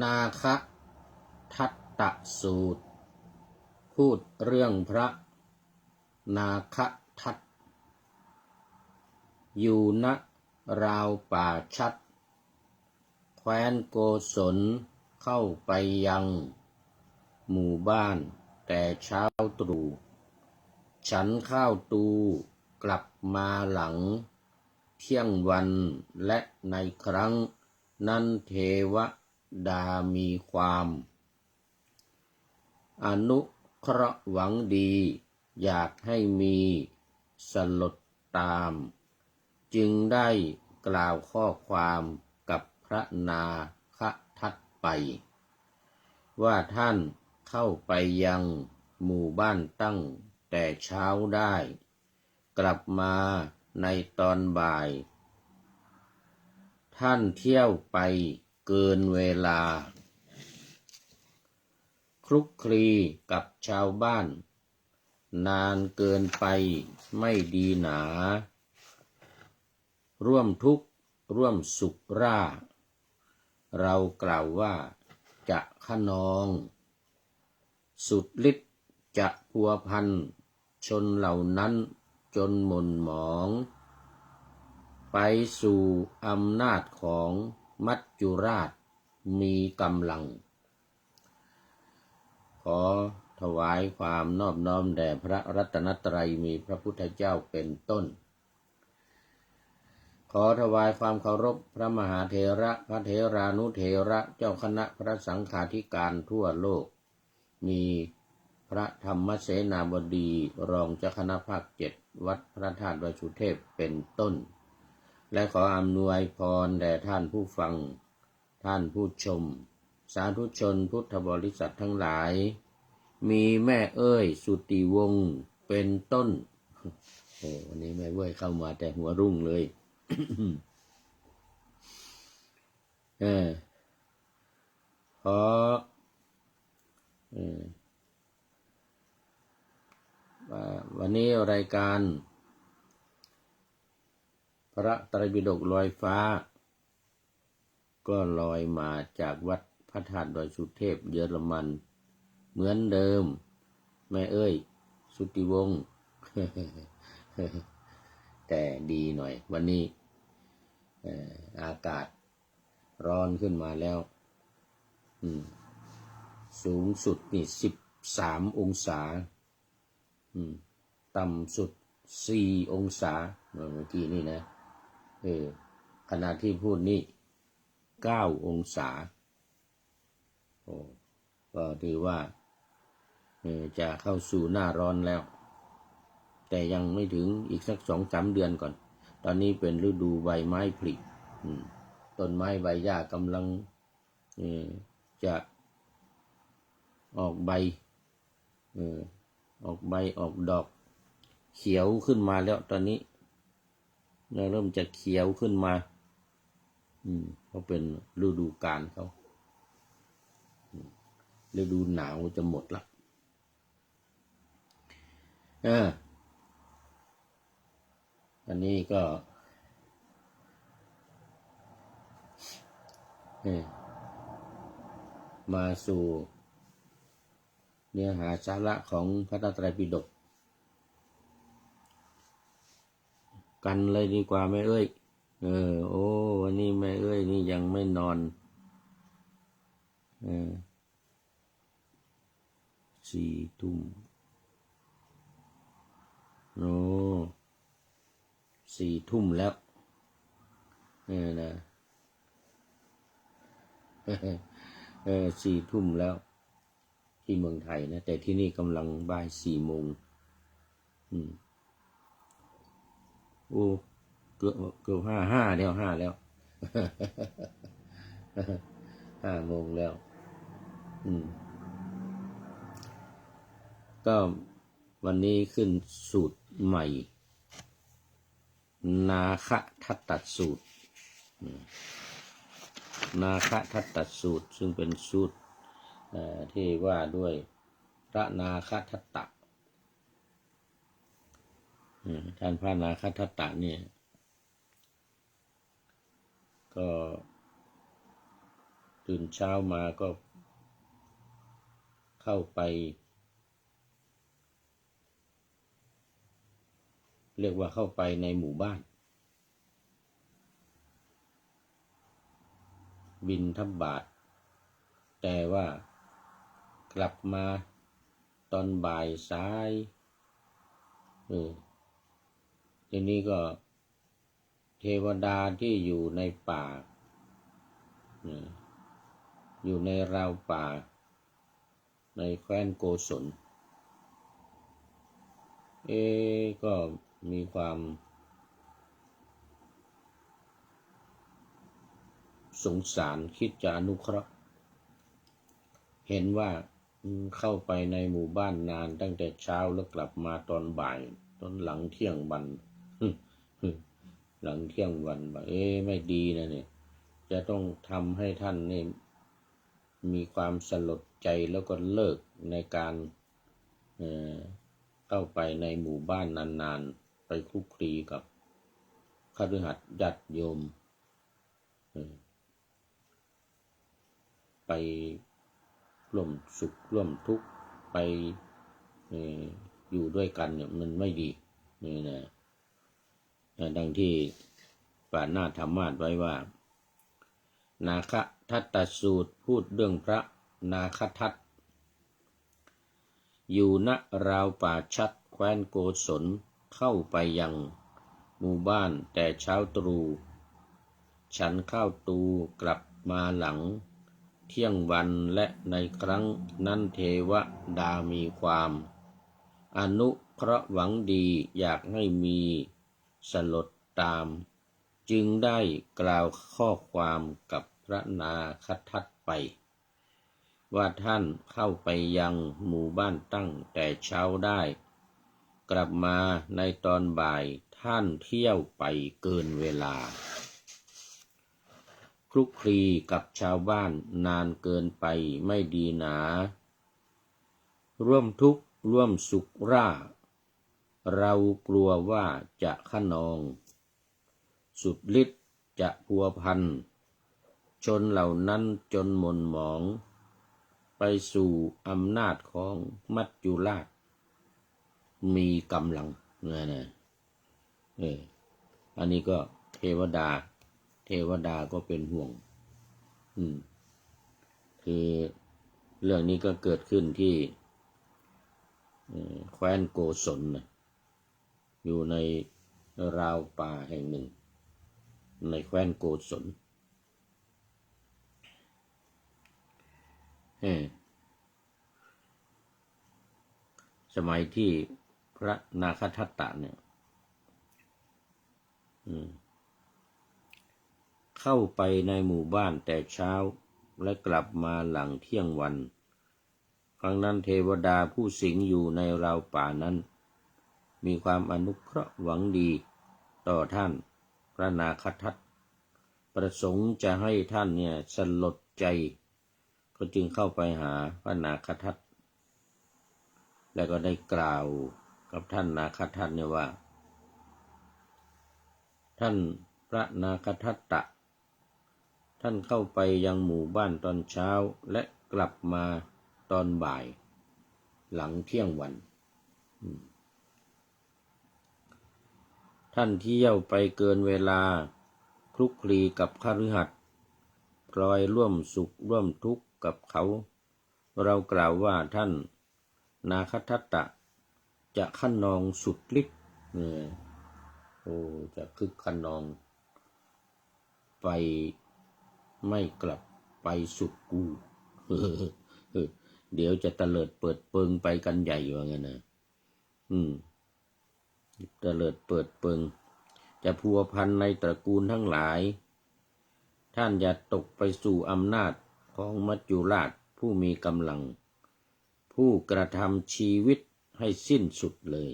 นาคทัตตสูตรพูดเรื่องพระนาคทัตอยู่ณราวป่าชัดแคว้นโกศลเข้าไปยังหมู่บ้านแต่เช้าตรู่ฉันข้าวตูกลับมาหลังเที่ยงวันและในครั้งนั้นเทวดามีความอนุเคราะห์หวังดีอยากให้มีสลดตามจึงได้กล่าวข้อความกับพระนาคทัตไปว่าท่านเข้าไปยังหมู่บ้านตั้งแต่เช้าได้กลับมาในตอนบ่ายท่านเที่ยวไปเกินเวลาคลุกคลีกับชาวบ้านนานเกินไปไม่ดีหนาร่วมทุกข์ร่วมสุขราเรากล่าวว่าจะขนองสุดฤทธิ์จะพัวพันชนเหล่านั้นจนหม่นหมองไปสู่อำนาจของมัจจุราชมีกำลังขอถวายความนอบน้อมแด่พระรัตนตรัยมีพระพุทธเจ้าเป็นต้นขอถวายความเคารพพระมหาเถระพระเถรานุเถระเจ้าคณะพระสังฆาธิการทั่วโลกมีพระธรรมเสนาบดีรองเจ้าคณะภาค7วัดพระธาตุวชุเทพเป็นต้นและขออำนวยพรแด่ท่านผู้ฟังท่านผู้ชมสาธุชนพุทธบริษัททั้งหลายมีแม่เอ้ยสุติวงศ์เป็นต้นโอ้วันนี้แม่เว้ยเข้ามาแต่หัวรุ่งเลย ขอวันนี้รายการพระไตรปิฎกลอยฟ้าก็ลอยมาจากวัดพระธาตุดอยสุเทพเยอรมันเหมือนเดิมแม่เอ้ยสุติวงศ์ แต่ดีหน่อยวันนี้อากาศร้อนขึ้นมาแล้วสูงสุดนี่13 องศาต่ำสุด4 องศาเมื่อกี้นี่นะขณะที่พูดนี่9 องศาก็ถือว่าจะเข้าสู่หน้าร้อนแล้วแต่ยังไม่ถึงอีกสัก 2-3 เดือนก่อนตอนนี้เป็นฤดูใบไม้ผลิต้นไม้ใบหญ้ากำลังจะออกใบออกดอกเขียวขึ้นมาแล้วตอนนี้เริ่มจะเขียวขึ้นมาเพราะเป็นฤดูกาลเขาฤดูหนาวจะหมดละอันนี้ก็มาสู่เนื้อหาสาระของพระไตรปิฎกกันเลยดีกว่าแม่เอ้ยโอ้วันนี้แม่เอ้ยนี่ยังไม่นอน4 ทุ่มโอ้4 ทุ่มแล้วนะ4 ทุ่มแล้วที่เมืองไทยนะแต่ที่นี่กำลังบ่าย4 โมงโอ้เกือบ5แล้ว5 โมงแล้วก็วันนี้ขึ้นสูตรใหม่นาคทัตตสูตรนาคทัตตสูตรซึ่งเป็นสูตรที่ว่าด้วยพระนาคทัตตะท่านพระนาคทัตตะเนี่ยก็ ตื่นเช้ามาก็เข้าไปเรียกว่าเข้าไปในหมู่บ้านบิณฑบาตแต่ว่ากลับมาตอนบ่ายสายทีนี้ก็เทวดาที่อยู่ในป่าอยู่ในราวป่าในแคว้นโกศลก็มีความสงสารคิดจะอนุเคราะห์เห็นว่าเข้าไปในหมู่บ้านนานตั้งแต่เช้าแล้วกลับมาตอนบ่ายตอนหลังเที่ยงวันหลังเที่ยงวันบอกไม่ดีนะเนี่ยจะต้องทำให้ท่านนี่มีความสลดใจแล้วก็เลิกในการเข้าไปในหมู่บ้านนานๆไปคลุกคลีกับคฤหัสถ์ญาติโยมไปร่วมสุขร่วมทุกข์ไปอยู่ด้วยกันเนี่ยมันไม่ดีนี่นะดังที่ปาณาธรรมาสไว้ว่านาคทัตตสูตรพูดเรื่องพระนาคทัตอยู่ณราวป่าชัดแคว้นโกศลเข้าไปยังหมู่บ้านแต่เช้าตรู่ฉันข้าวตูกลับมาหลังเที่ยงวันและในครั้งนั้นเทวดามีความอนุเคราะห์หวังดีอยากให้มีสลดตามจึงได้กล่าวข้อความกับพระนาคทัตไปว่าท่านเข้าไปยังหมู่บ้านตั้งแต่เช้าได้กลับมาในตอนบ่ายท่านเที่ยวไปเกินเวลาคลุกคลีกับชาวบ้านนานเกินไปไม่ดีหนาร่วมทุกข์ร่วมสุขร่าเรากลัวว่าจะขนองสุดฤทธิ์จะพัวพันชนเหล่านั้นจนหม่นหมองไปสู่อำนาจของมัจจุราชมีกำลังนะอันนี้ก็เทวดาก็เป็นห่วงคือเรื่องนี้ก็เกิดขึ้นที่แคว้นโกศลอยู่ในราวป่าแห่งหนึ่งในแคว้นโกศลสมัยที่พระนาคทัตตะเนี่ยเข้าไปในหมู่บ้านแต่เช้าและกลับมาหลังเที่ยงวันครั้งนั้นเทวดาผู้สิงอยู่ในราวป่านั้นมีความอนุเคราะห์หวังดีต่อท่านพระนาคทัตประสงค์จะให้ท่านเนี่ยสลดใจก็จึงเข้าไปหาพระนาคทัตแล้วก็ได้กล่าวกับท่านนาคทัตเนี่ยว่าท่านพระนาคทัตตะท่านเข้าไปยังหมู่บ้านตอนเช้าและกลับมาตอนบ่ายหลังเที่ยงวันท่านเที่ยวไปเกินเวลาคลุกคลีกับคฤหัสถ์พลอยร่วมสุขร่วมทุกข์กับเขาเรากล่าวว่าท่านนาคทัตตะจะขนองสุดฤทธิ์จะคึกขนองไปไม่กลับไปสุดกูเดี๋ยวจะเตลิดเปิดเปิงไปกันใหญ่ว่างั้นนะเตลิดเปิดเปิงจะพัวพันในตระกูลทั้งหลายท่านอย่าตกไปสู่อำนาจของมัจจุราชผู้มีกำลังผู้กระทำชีวิตให้สิ้นสุดเลย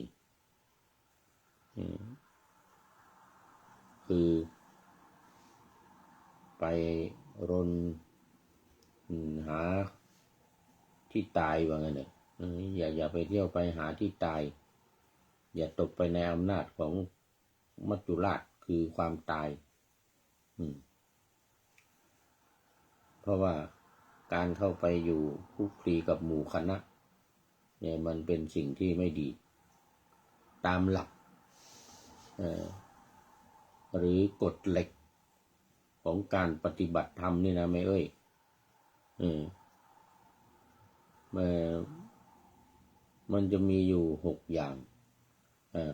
คือไปรนหาที่ตายว่างั้นเนี่ยอย่าไปเที่ยวไปหาที่ตายอย่าตกไปในอำนาจของมัจจุราชคือความตาย เพราะว่าการเข้าไปอยู่คลุกคลีกับหมู่คณะเนี่ยมันเป็นสิ่งที่ไม่ดีตามหลักหรือกฎเหล็กของการปฏิบัติธรรมนี่นะไม่มันจะมีอยู่6 อย่าง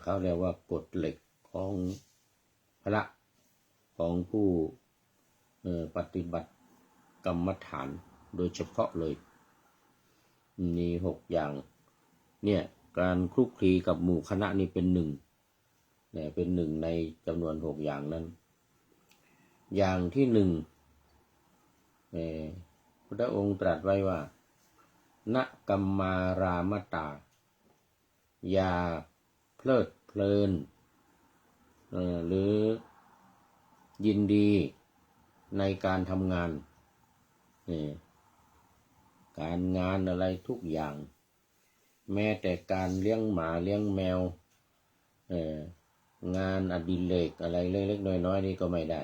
เขาเรียกว่ากฎเหล็กของพระของผู้ปฏิบัติกรรมฐานโดยเฉพาะเลยมี6 อย่างเนี่ยการคลุกคลีกับหมู่คณะนี่เป็น1เนี่ยเป็น1ในจำนวน6 อย่างนั้นอย่างที่1พระองค์ตรัสไว้ว่าณกัมมารามตาอย่าเพลิดเพลินหรือยินดีในการทำงานการงานอะไรทุกอย่างแม้แต่การเลี้ยงหมาเลี้ยงแมวงานอดิเรกอะไรเล็กๆน้อยๆนี่ก็ไม่ได้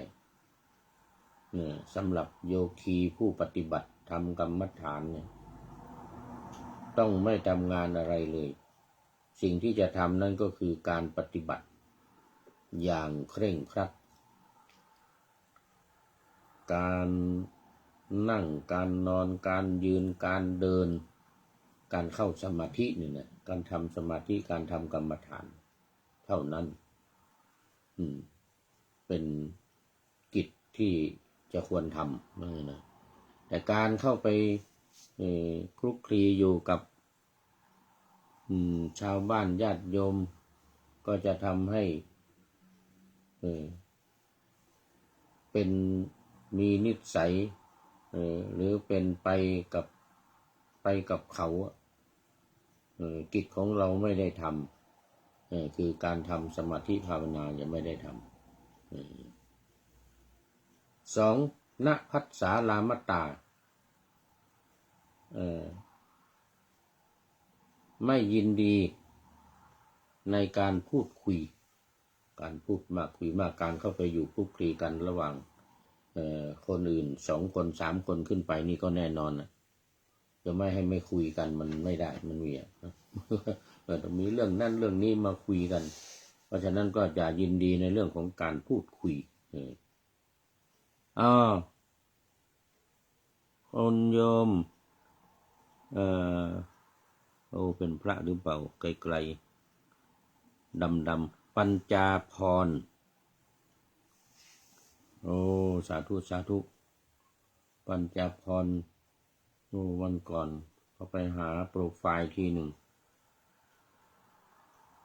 สำหรับโยคีผู้ปฏิบัติทำกรรมฐานเนี่ยต้องไม่ทำงานอะไรเลยสิ่งที่จะทำนั่นก็คือการปฏิบัติอย่างเคร่งครัดการนั่งการนอนการยืนการเดินการเข้าสมาธินี่นะการทำสมาธิการทำกรรมฐานเท่านั้นเป็นกิจที่จะควรทำนะแต่การเข้าไปคลุกคลีอยู่กับชาวบ้านญาติโยมก็จะทำให้เป็นมีนิสัยหรือเป็นไปกับเขากิจของเราไม่ได้ทำคือการทำสมาธิภาวนายังไม่ได้ทำ2ณพัสสาลามตาไม่ยินดีในการพูดคุยการพูดมากคุยมากการเข้าไปอยู่คลุกคลีกันระหว่างคนอื่น2 คน 3 คนขึ้นไปนี่ก็แน่นอนนะจะไม่ให้ไม่คุยกันมันไม่ได้มันมีต้องมีเรื่องนั่นเรื่องนี้มาคุยกันเพราะฉะนั้นก็จะยินดีในเรื่องของการพูดคุยคนโยมเป็นพระหรือเปล่าไกลๆดำๆปัญจาพรสาธุปัญจาพรวันก่อนเขาไปหาโปรไฟล์ทีหนึ่ง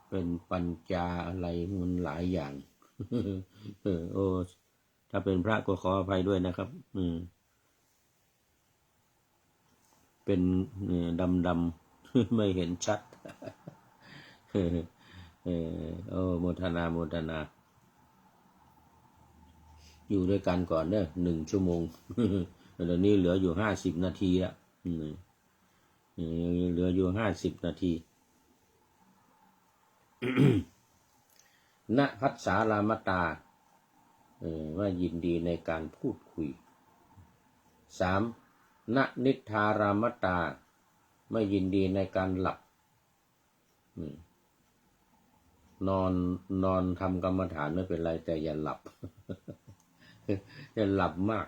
เป็นปัญจาอะไรมันหลายอย่างถ้าเป็นพระก็ขออภัยด้วยนะครับเป็นดำไม่เห็นชัดโมทนาอยู่ด้วยกันก่อนเนอะ1 ชั่วโมงเดี๋ยวนี้เหลืออยู่50 นาทีละเหลืออยู่50 นาทีณพัสสารามตาว่ายินดีในการพูดคุย3ณนิทธารามตาไม่ยินดีในการหลับนอนทำกรรมฐานไม่เป็นไรแต่อย่าหลับ อย่าหลับมาก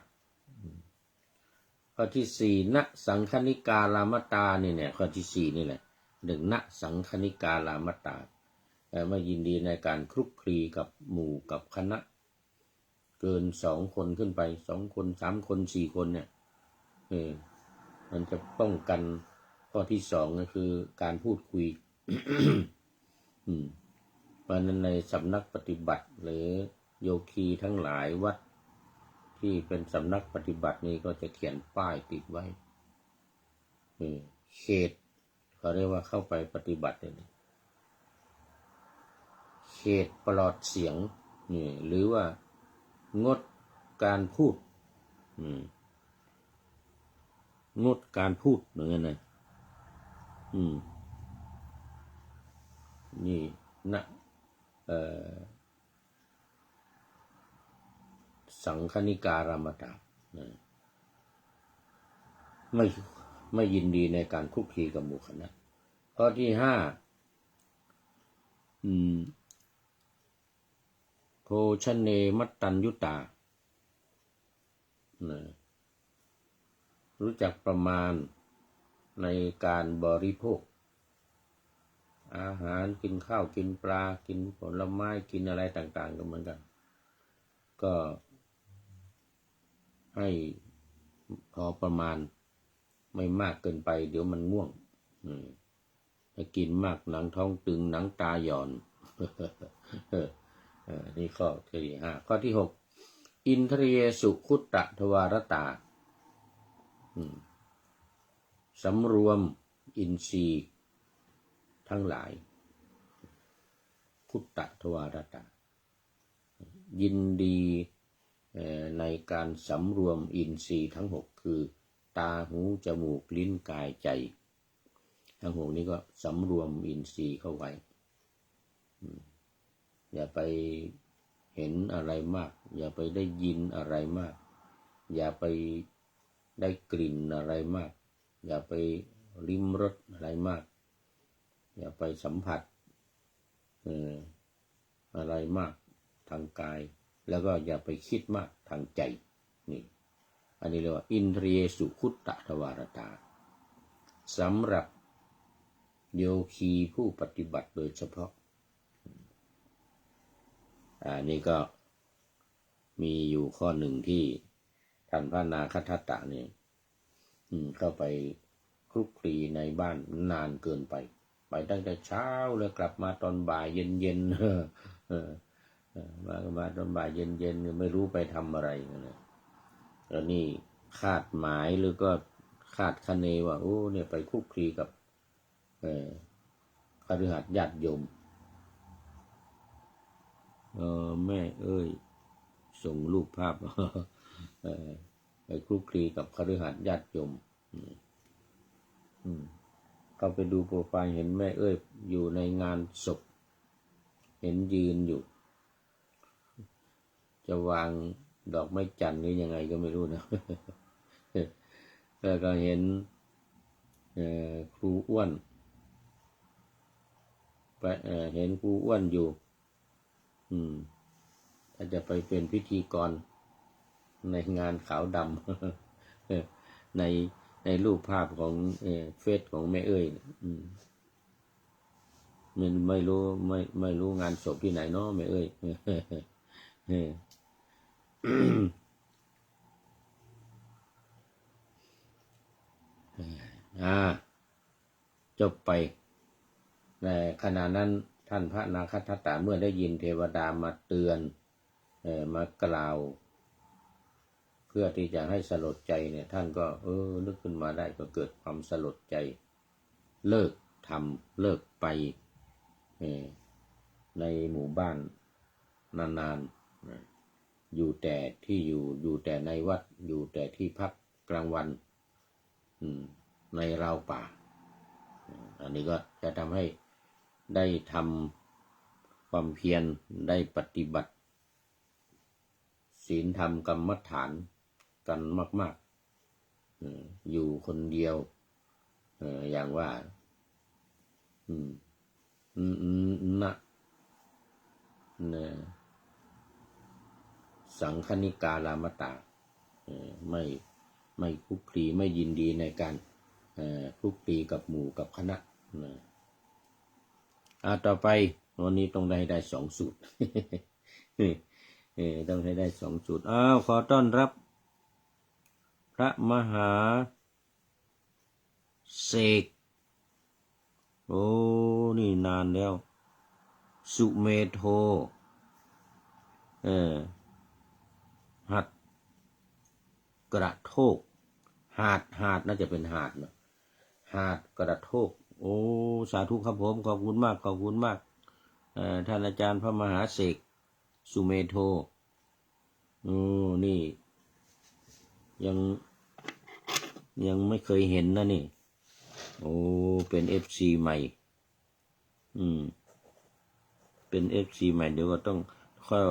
ข้อที่4ณสังคณิการามตาเนี่ยข้อที่4นี่แหละ1ณสังคณิการามตาไม่ยินดีในการคลุกคลีกับหมู่กับคณะเกิน2 คนขึ้นไป2 คน 3 คน 4 คนเนี่ยมันจะป้องกันข้อที่2ก็คือการพูดคุย เพราะนั้นในสำนักปฏิบัติหรือโยคีทั้งหลายวัดที่เป็นสำนักปฏิบัตินี้ก็จะเขียนป้ายติดไว้เขตเขาเรียกว่าเข้าไปปฏิบัติเนี่ยเขตปลอดเสียงหรือว่างดการพูดงดการพูดเหมือนกันนะนี่นะสังคณิการามตา ไม่ไม่ยินดีในการคลุกคลีกับหมู่คณะข้อที่ห้าโภชเนมัตตัญญุตารู้จักประมาณในการบริโภคอาหารกินข้าวกินปลากินผลไม้กินอะไรต่างๆก็เหมือนกันก็ให้พอประมาณไม่มากเกินไปเดี๋ยวมันง่วงถ้ากินมากหนังท้องตึงหนังตาหย่อนนี่ข้อที่ห้าข้อที่หกอินทรียสุขุตตะทวารตาสำรวมอินทรีย์ทั้งหลายขุตตะทวารตายินดีในการสำรวมอินทรีย์ทั้งหกคือตาหูจมูกลิ้นกายใจทั้งหกนี้ก็สำรวมอินทรีย์เข้าไว้อย่าไปเห็นอะไรมากอย่าไปได้ยินอะไรมากอย่าไปได้กลิ่นอะไรมากอย่าไปลิ้มรสอะไรมากอย่าไปสัมผัสอะไรมากทางกายแล้วก็อย่าไปคิดมากทางใจนี่อันนี้เรียกว่าอินทรียสุขุตตะทวารตาสำหรับโยคีผู้ปฏิบัติโดยเฉพาะนี่ก็มีอยู่ข้อหนึ่งที่ท่านพระนาคทัตตะเนี่ยเข้าไปคลุกคลีในบ้านนานเกินไปตั้งแต่เช้าแล้วกลับมาตอนบ่ายเย็นมาตอนบ่ายเย็นไม่รู้ไปทำอะไรนะแล้วนี่คาดหมายหรือก็คาดคะเนว่าโอ้เนี่ยไปคลุกคลีกับคฤหัสถ์ญาติโยมแม่เอ้ยส่งรูปภาพไปคลุกคลีกับคฤหัสถ์ญาติโยมเข้าไปดูโปรไฟล์เห็นแม่เอ้ยอยู่ในงานศพเห็นยืนอยู่จะวางดอกไม้จันทร์หรือยังไงก็ไม่รู้นะแล้วก็เห็นครูอ้วนเห็นครูอ้วนอยู่ถ้าจะไปเป็นพิธีกรในงานขาวดำในรูปภาพของเฟซของแม่เอ้ยมันไม่รู้งานศพที่ไหนเนาะแม่เอ้ยจบไปในขณะนั้นท่านพระนาคทัตตะเมื่อได้ยินเทวดามาเตือนมากล่าวเพื่อที่จะให้สลดใจเนี่ยท่านก็นึกขึ้นมาได้ก็เกิดความสลดใจเลิกทำเลิกไปในหมู่บ้านนานๆอยู่แต่ที่อยู่แต่ในวัดอยู่แต่ที่พักกลางวันในราวป่าอันนี้ก็จะทำให้ได้ทำความเพียรได้ปฏิบัติศีลธรรมกรรมฐานกันมากๆอยู่คนเดียวอย่างว่าสังคณิกาลามตาไม่คลุกคลีไม่ยินดีในการคลุกคลีกับหมู่กับคณะต่อไปวันนี้ต้องได้2 สูตร ต้องให้ได้2 สูตรขอต้อนรับพระมหาเสกโอ้นี่นานแล้วสุเมโธหัดกระโทกหาดน่าจะเป็นหาดนะหาดกระโทกโอ้สาธุครับผมขอบคุณมากท่านอาจารย์พระมหาเสกสุเมโธนี่ยังไม่เคยเห็นนะนี่โอ้เป็น FC ใหม่เป็น FC ใหม่เดี๋ยวก็ต้องค่อย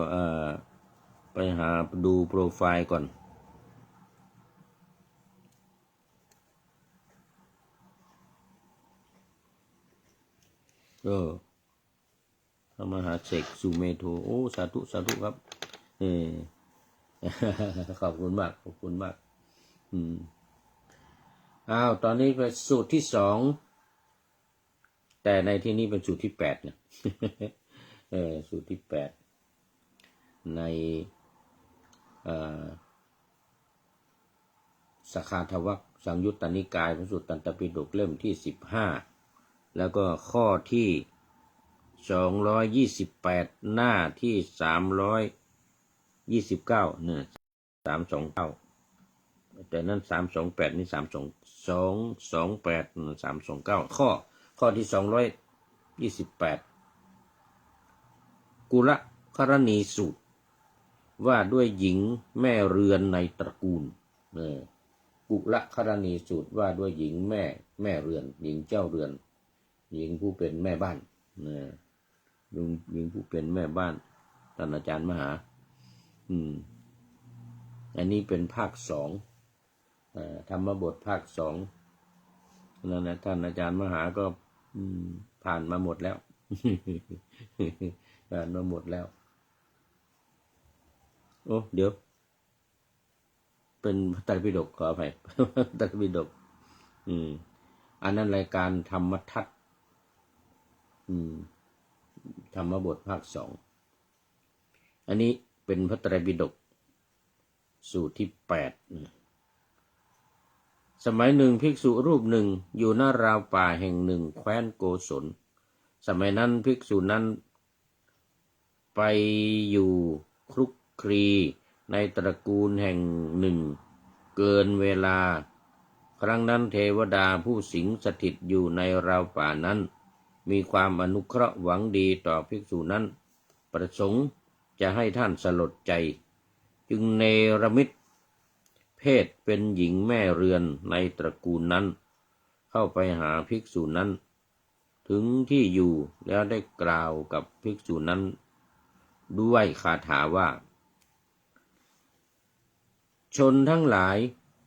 ไปหาดูโปรไฟล์ก่อน เออพระมหาเสกสุเมโธโอ้สาธุสาธุครับเออ ขอบคุณมากขอบคุณมากอ้าวตอนนี้เป็นสูตรที่สองแต่ในที่นี้เป็นสูตรที่8เนี่ย สูตรที่8ในสคาทวัคสังยุตตนิกายพระสูตรตันตปิฎกเล่มที่15แล้วก็ข้อที่228หน้าที่329เนี่ย329แต่นั้น328นี่228 329ข้อที่228กุลครณีสูตรว่าด้วยหญิงแม่เรือนในตระกูลกุลครณีสูตรว่าด้วยหญิงแม่เรือนหญิงเจ้าเรือนหญิงผู้เป็นแม่บ้านหญิงผู้เป็นแม่บ้านท่านอาจารย์มหาอันนี้เป็นภาค2ธรรมบทภาค2นั่นนะท่านอาจารย์มหาก็ผ่านมาหมดแล้ว ผ่านมาหมดแล้วโอ้เดี๋ยวเป็นพระไตรปิฎกขออภัย ไตรปิฎกอันนั้นรายการธรรมทัศน์ธรรมบทภาค2อันนี้เป็นพระไตรปิฎกสูตรที่8สมัยหนึ่งภิกษุรูปหนึ่งอยู่หน้าราวป่าแห่งหนึ่งแคว้นโกศลสมัยนั้นภิกษุนั้นไปอยู่คลุกคลีในตระกูลแห่งหนึ่งเกินเวลาครั้งนั้นเทวดาผู้สิงสถิตอยู่ในราวป่านั้นมีความอนุเคราะห์หวังดีต่อภิกษุนั้นประสงค์จะให้ท่านสลดใจจึงเนรมิตเพศเป็นหญิงแม่เรือนในตระกูลนั้นเข้าไปหาภิกษุนั้นถึงที่อยู่แล้วได้กล่าวกับภิกษุนั้นด้วยคาถาว่าชนทั้งหลาย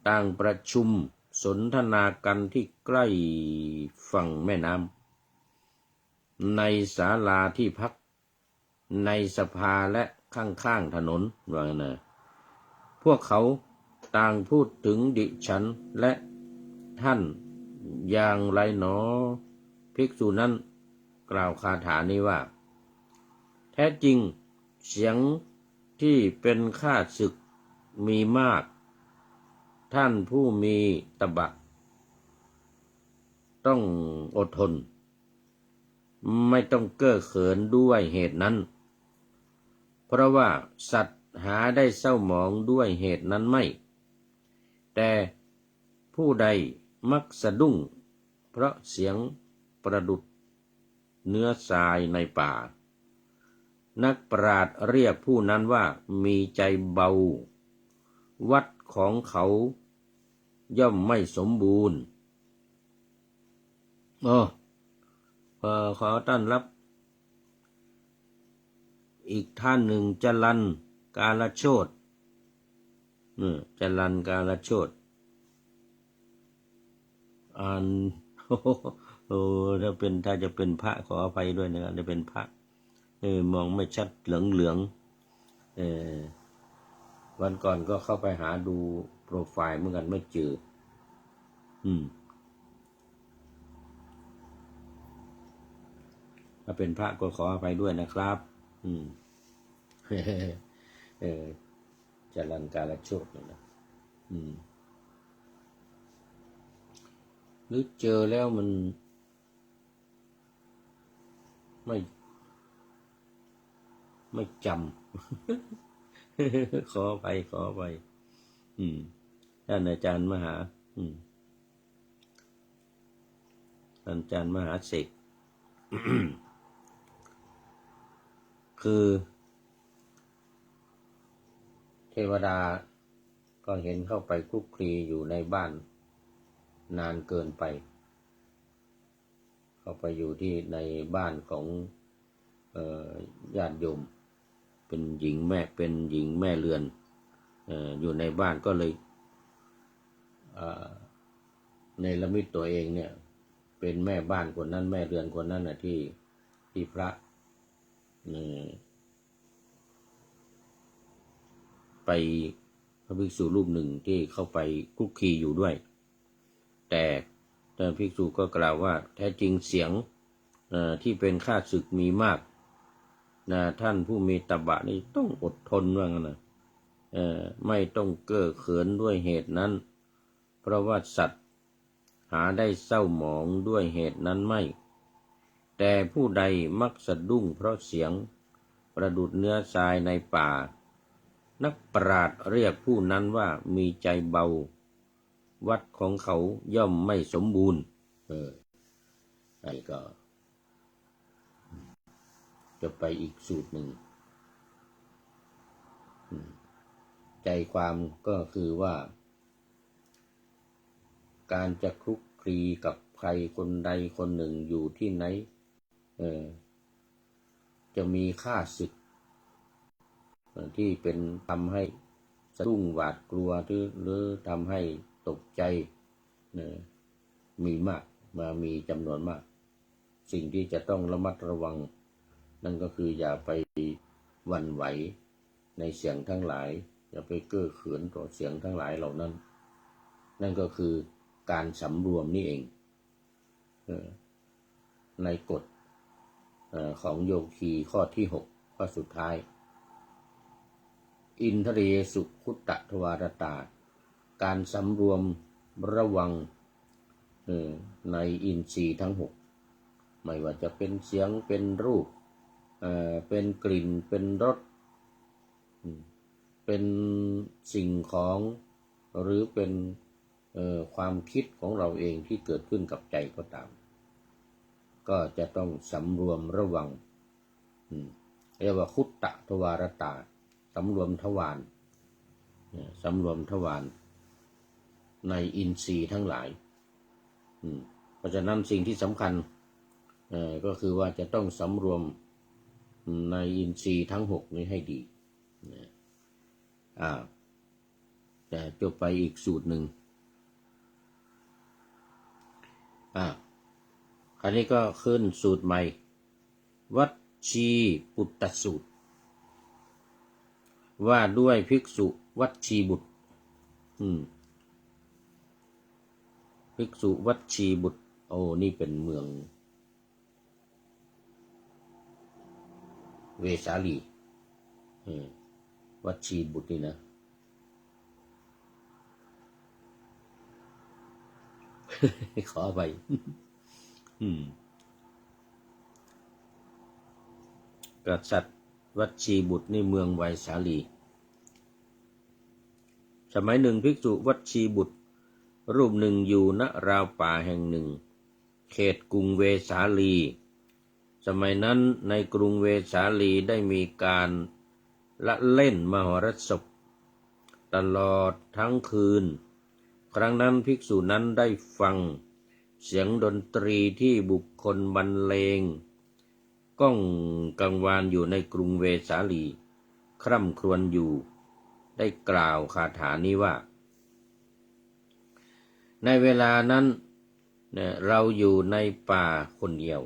ต่างประชุมสนทนากันที่ใกล้ฝั่งแม่น้ำในศาลาที่พักในสภาและข้างๆถนนว่าไงนะพวกเขาต่างพูดถึงดิฉันและท่านอย่างไรหนอภิกษุนั้นกล่าวคาถานี้ว่าแท้จริงเสียงที่เป็นข้าศึกมีมากท่านผู้มีตบะต้องอดทนไม่ต้องเก้อเขินด้วยเหตุนั้นเพราะว่าสัตว์หาได้เศร้าหมองด้วยเหตุนั้นไม่แต่ผู้ใดมักสะดุ้งเพราะเสียงประดุจเนื้อทรายในป่านักปราชญ์เรียกผู้นั้นว่ามีใจเบาวัดของเขาย่อมไม่สมบูรณ์ขอต้อนรับอีกท่านหนึ่งจรัญกาลโชติจรัญกาลโชติอ่านถ้าจะเป็นพระขออภัยด้วยนะครับจะเป็นพระมองไม่ชัดเหลืองวันก่อนก็เข้าไปหาดูโปรไฟล์เหมือนกันไม่เจอถ้าเป็นพระก็ขออภัยด้วยนะครับจรัญกาลโชตินะหรือเจอแล้วมันไม่จำ ขอไปท่านอาจารย์มหาท่านอาจารย์มหาเสก คือเทวดาก็เห็นเข้าไปคลุกคลีอยู่ในบ้านนานเกินไปเข้าไปอยู่ที่ในบ้านของญาติโยมเป็นหญิงแม่เรือนอยู่ในบ้านก็เลยในละมิตตัวเองเนี่ยเป็นแม่บ้านคนนั้นแม่เรือนคนนั้นที่ ที่พระไปพระภิกษุรูปหนึ่งที่เข้าไปคลุกคลีอยู่ด้วยแต่ภิกษุก็กล่าวว่าแท้จริงเสียงที่เป็นข้าศึกมีมากท่านผู้มีตบะนี่ต้องอดทนว่างั้นนะไม่ต้องเก้อเขินด้วยเหตุนั้นเพราะว่าสัตว์หาได้เศร้าหมองด้วยเหตุนั้นไม่แต่ผู้ใดมักสะดุ้งเพราะเสียงประดุจเนื้อทรายในป่านักปราชญ์เรียกผู้นั้นว่ามีใจเบาวัดของเขาย่อมไม่สมบูรณ์ไอ้ก็จะไปอีกสูตรหนึ่งใจความก็คือว่าการจะคลุกคลีกับใครคนใดคนหนึ่งอยู่ที่ไหนจะมีข้าศึกที่เป็นทำให้สะดุ้งหวาดกลัวหรือทำให้ตกใจมีมากมีจำนวนมากสิ่งที่จะต้องระมัดระวังนั่นก็คืออย่าไปหวั่นไหวในเสียงทั้งหลายอย่าไปเก้อเขินต่อเสียงทั้งหลายเหล่านั้นนั่นก็คือการสำรวมนี่เองในกฎของโยคีข้อที่6ข้อสุดท้ายอินทรียสุขุตตทวารตาการสำรวมระวังในอินทรีย์ทั้ง6ไม่ว่าจะเป็นเสียงเป็นรูปเป็นกลิ่นเป็นรสเป็นสิ่งของหรือเป็นความคิดของเราเองที่เกิดขึ้นกับใจก็ตามก็จะต้องสำรวมระวังเรียกว่าขุตตทวารตาสำรวมทวารสำรวมทวารในอินทรีย์ทั้งหลายเพราะฉะนั้นสิ่งที่สำคัญก็คือว่าจะต้องสำรวมในอินทรีย์ทั้ง6นี้ให้ดีแต่จบไปอีกสูตรหนึ่งคราวนี้ก็ขึ้นสูตรใหม่วัชชีปุตตสูตรว่าด้วยภิกษุวัชชีบุตรภิกษุวัชชีบุตรนี่เป็นเมืองเวสาลีวัชชีบุตรนี่นะขอไปกษัตริย์วัชชีบุตรนี่เมืองไวสาลีสมัยหนึ่งภิกษุวัชชีบุตรรูปหนึ่งอยู่ณราวป่าแห่งหนึ่งเขตกรุงเวสาลีสมัยนั้นในกรุงเวสาลีได้มีการละเล่นมหรสพตลอดทั้งคืนครั้งนั้นภิกษุนั้นได้ฟังเสียงดนตรีที่บุคคลบรรเลงก้องกังวานอยู่ในกรุงเวสาลีคร่ำครวญอยู่ได้กล่าวคาถานี้ว่าในเวลานั้นเราอยู่ในป่าคนเดียว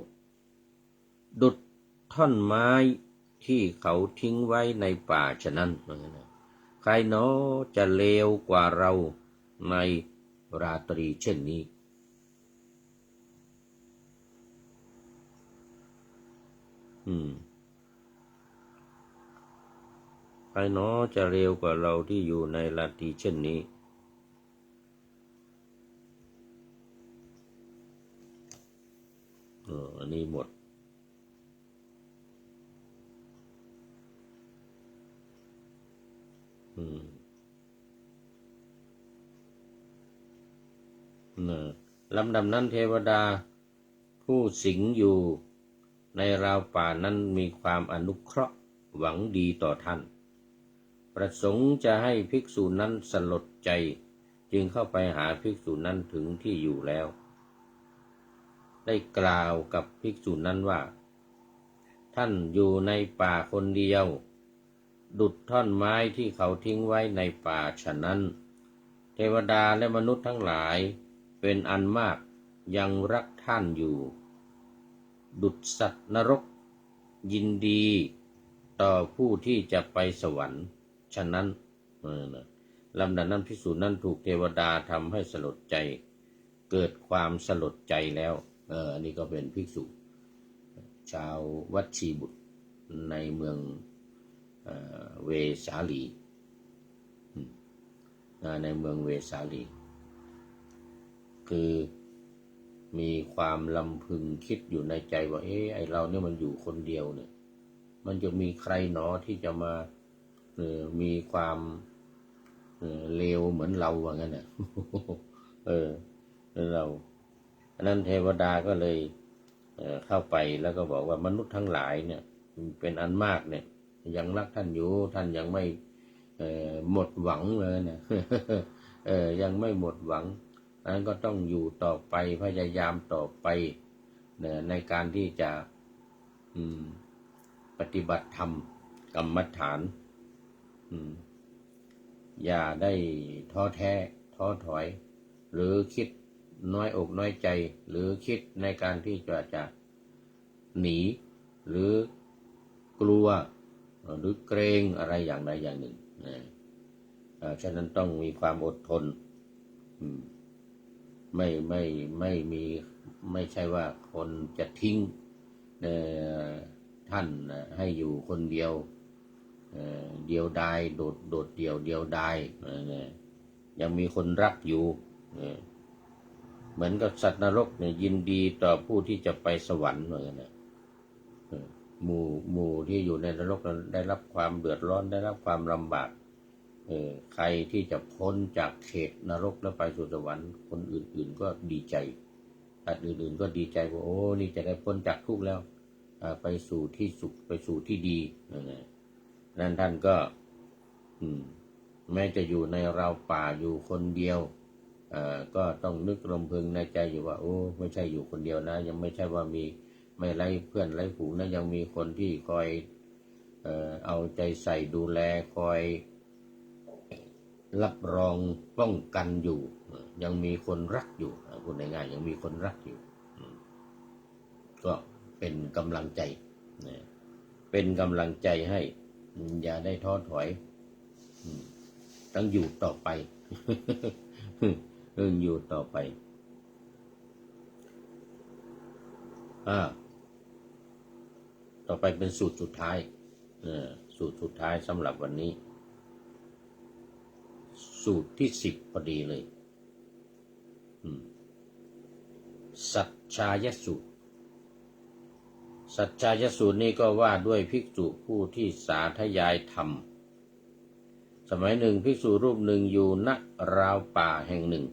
ดุจท่อนไม้ที่เขาทิ้งไว้ในป่าฉะนั้นใครหนอจะเลวกว่าเราในราตรีเช่นนี้ใครหนอจะเร็วกว่าเราที่อยู่ในราตรีเช่นนี้อันนี้หมดลำดับนั้นเทวดาผู้สิงอยู่ในราวป่านั้นมีความอนุเคราะห์หวังดีต่อท่านประสงค์จะให้ภิกษุนั้นสลดใจจึงเข้าไปหาภิกษุนั้นถึงที่อยู่แล้วได้กล่าวกับภิกษุนั้นว่าท่านอยู่ในป่าคนเดียวดุจท่อนไม้ที่เขาทิ้งไว้ในป่าฉะนั้นเทวดาและมนุษย์ทั้งหลายเป็นอันมากยังรักท่านอยู่ดุจสัตว์นรก ยินดีต่อผู้ที่จะไปสวรรค์ฉะนั้นลำดับนั้นภิกษุนั้นถูกเทวดาทำให้สลดใจเกิดความสลดใจแล้วอันนี้ก็เป็นภิกษุชาววัดชีบุตรในเมืองเวสาลีในเมืองเวสาลีคือมีความลำพึงคิดอยู่ในใจว่าไอเราเนี่ยมันอยู่คนเดียวเนี่ยมันจะมีใครหนอที่จะมามีความเลวเหมือนเราว่างั้นเนี่ยเราอันนั้นเทวดาก็เลยเข้าไปแล้วก็บอกว่ามนุษย์ทั้งหลายเนี่ยเป็นอันมากเนี่ยยังรักท่านอยู่ท่านยังไม่หมดหวังเลยเนี่ยยังไม่หมดหวังนั้นก็ต้องอยู่ต่อไปพยายามต่อไปในการที่จะปฏิบัติธรรมกรรมฐานอย่าได้ท้อแท้ท้อถอยหรือคิดน้อยอกน้อยใจหรือคิดในการที่จะหนีหรือกลัวหรือเกรงอะไรอย่างใดอย่างหนึ่งฉะนั้นต้องมีความอดทนไม่มีไม่ใช่ว่าคนจะทิ้งท่านให้อยู่คนเดียวเดียวดายโดดเดียวดายยังมีคนรักอยู่เหมือนกับสัตว์นรกเนี่ยยินดีต่อผู้ที่จะไปสวรรค์เหมือนกันนะหมู่ที่อยู่ในนรกนั้นได้รับความเดือดร้อนได้รับความลำบากใครที่จะพ้นจากเขตนรกแล้วไปสู่สวรรค์คนอื่นๆก็ดีใจสัตว์อื่นๆก็ดีใจว่าโอ้นี่จะได้พ้นจากทุกข์แล้วไปสู่ที่สุขไปสู่ที่ดีนั้นท่านก็แม้จะอยู่ในราวป่าอยู่คนเดียวก็ต้องนึกรำพึงในใจอยู่ว่าโอ้ไม่ใช่อยู่คนเดียวนะยังไม่ใช่ว่ามีไม่ไร้เพื่อนไร้ฝูงนะยังมีคนที่คอยเอาใจใส่ดูแลคอยรับรองป้องกันอยู่ยังมีคนรักอยู่พูดง่ายๆยังมีคนรักอยู่ก็เป็นกำลังใจเป็นกำลังใจให้อย่าได้ท้อถอยต้องอยู่ต่อไปอยู่ต่อไปต่อไปเป็นสูตรสุดท้ายสูตรสุดท้ายสำหรับวันนี้สูตรที่10พอดีเลยสัจชายสูตรสัจชายสูตรนี้ก็ว่าด้วยภิกษุผู้ที่สาธยายธรรมสมัยหนึ่งภิกษุรูปหนึ่งอยู่ณราวป่าแห่งหนึ่ง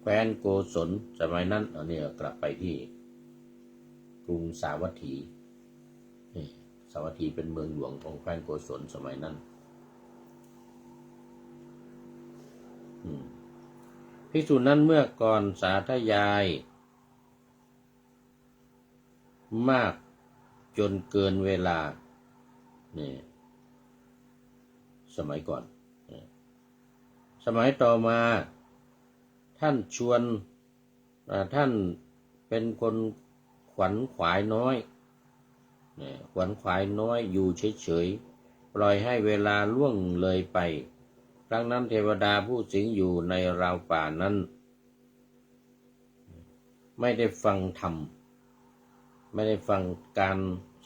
แคว้นโกศลสมัยนั้นนี่กลับไปที่กรุงสาวัตถีสาวัตถีเป็นเมืองหลวงของแคว้นโกศลสมัยนั้นภิกษุนั้นเมื่อก่อนสาธยายมากจนเกินเวลาสมัยก่อนสมัยต่อมาท่านชวนท่านเป็นคนขวัญขวายน้อยขวัญขวายน้อยอยู่เฉยๆปล่อยให้เวลาล่วงเลยไปครั้งนั้นเทวดาผู้สิงอยู่ในราวป่านั้นไม่ได้ฟังธรรมไม่ได้ฟังการ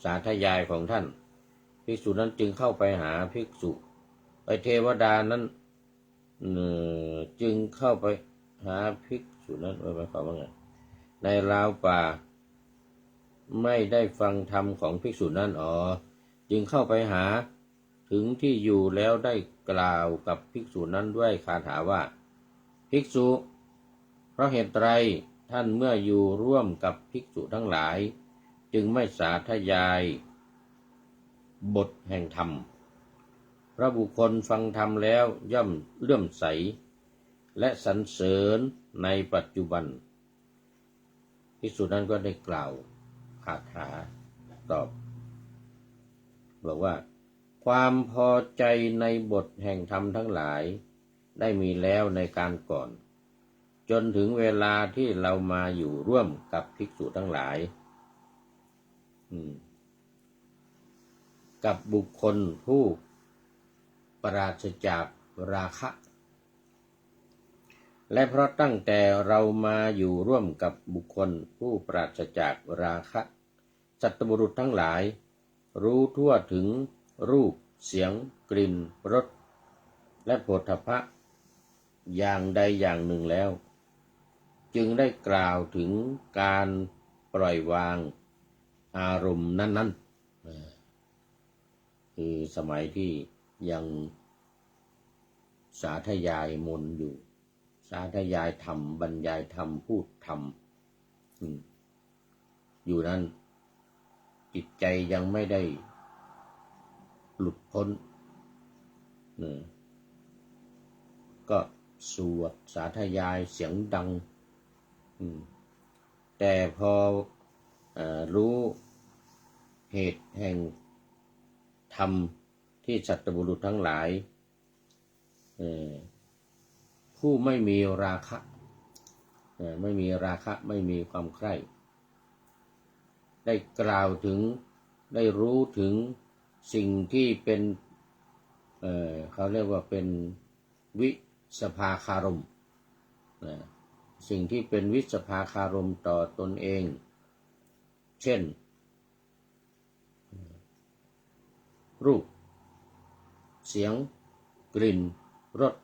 สาธยายของท่านภิกษุนั้นจึงเข้าไปหาภิกษุเทวดานั้นจึงเข้าไปหาภิกษุนั้นหมายความว่าไงในราวป่าไม่ได้ฟังธรรมของภิกษุนั้นจึงเข้าไปหาถึงที่อยู่แล้วได้กล่าวกับภิกษุนั้นด้วยคาถาว่าภิกษุเพราะเหตุไรท่านเมื่ออยู่ร่วมกับภิกษุทั้งหลายจึงไม่สาธยายบทแห่งธรรมพระบุคคลฟังธรรมแล้วย่อมเลื่อมใสและสรรเสริญในปัจจุบันภิกษุนั้นก็ได้กล่าวคาถาตอบบอกว่าความพอใจในบทแห่งธรรมทั้งหลายได้มีแล้วในการก่อนจนถึงเวลาที่เรามาอยู่ร่วมกับภิกษุทั้งหลาย กับบุคคลผู้ปราศจากราคะและเพราะตั้งแต่เรามาอยู่ร่วมกับบุคคลผู้ปราศจากราคะสัตบุรุษทั้งหลายรู้ทั่วถึงรูปเสียงกลิ่นรสและโผฏฐัพพะอย่างใดอย่างหนึ่งแล้วจึงได้กล่าวถึงการปล่อยวางอารมณ์นั้นๆคือสมัยที่ยังสาธยายมนต์อยู่สาธยายธรรมบรรยายธรรมพูดธรรมอยู่นั้นจิตใจยังไม่ได้หลุดพ้นก็สวดสาธยายเสียงดังแต่พอรู้เหตุแห่งธรรมที่สัตบุรุษทั้งหลายผู้ไม่มีราคะไม่มีราคะไม่มีความใคร่ได้กล่าวถึงได้รู้ถึงสิ่งที่เป็นเขาเรียกว่าเป็นวิสภาคารมสิ่งที่เป็นวิสภาคารมต่อตนเองเช่นรูปเสียงกลิ่นรส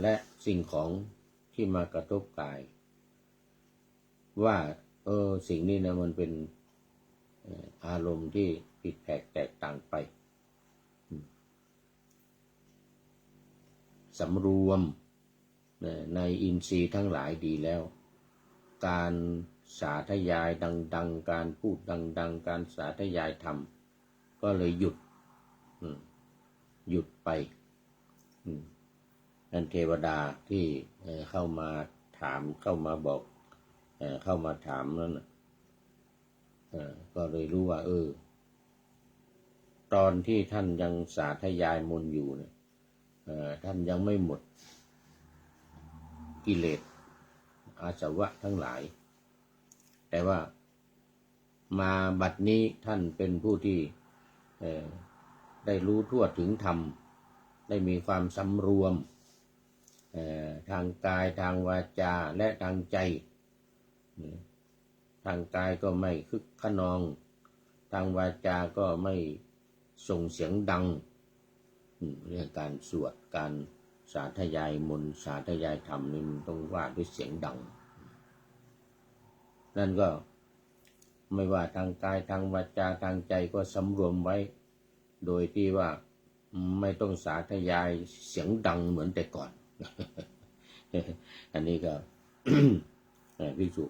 และสิ่งของที่มากระทบกายว่าสิ่งนี้นะมันเป็นอารมณ์ที่ผิดแผกแตกต่างไปสำรวมในอินทรีย์ทั้งหลายดีแล้วการสาธยายดังๆการพูดดังๆการสาธยายธรรมก็เลยหยุดไปนั่นเทวดาที่เข้ามาถามเข้ามาบอกเข้ามาถามนั้นก็เลยรู้ว่าตอนที่ท่านยังสาธยายมนต์อยู่เนี่ยท่านยังไม่หมดกิเลสอาสวะทั้งหลายแต่ว่ามาบัดนี้ท่านเป็นผู้ที่ได้รู้ทั่วถึงธรรมได้มีความสำรวมทางกายทางวาจาและทางใจทางกายก็ไม่คึกขนองทางวาจาก็ไม่ส่งเสียงดังเรื่องการสวดการสาธยายมนต์สาธยายธรรมนี่มันต้องว่าด้วยเสียงดังนั่นก็ไม่ว่าทางกายทางวาจาทางใจก็สำรวมไว้โดยที่ว่าไม่ต้องสาธยายเสียงดังเหมือนแต่ก่อน อันนี้ก็ ภิกษุ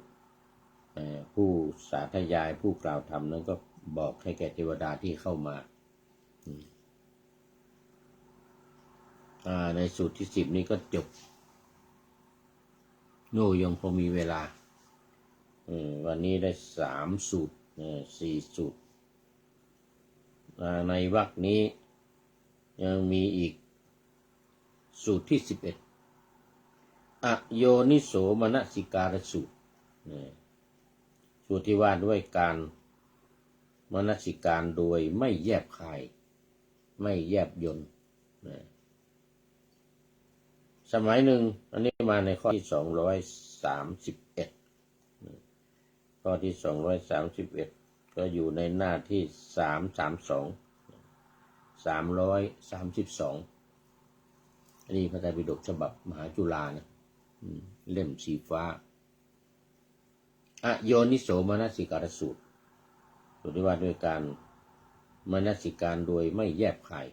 ผู้สาธยายผู้กล่าวธรรมนั้นก็บอกให้แก่เทวดาที่เข้ามาในสูตรที่10นี้ก็จบยังพอมีเวลาวันนี้ได้3สูตร4สูตรในวรรคนี้ยังมีอีกสูตรที่11อโยนิโสมนสิการสูตรสูตรที่ว่าด้วยการมนสิการโดยไม่แยบคายไม่แยบยลสมัยหนึ่งอันนี้มาในข้อที่231ข้อที่231ก็อยู่ในหน้าที่332อันนี้พระไตรปิฎกฉบับมหาจุฬานะเล่มสีฟ้าอโยนิโสมนสิการสูตรสูตรที่ว่าด้วยการมนสิการโดยไม่แยบคาย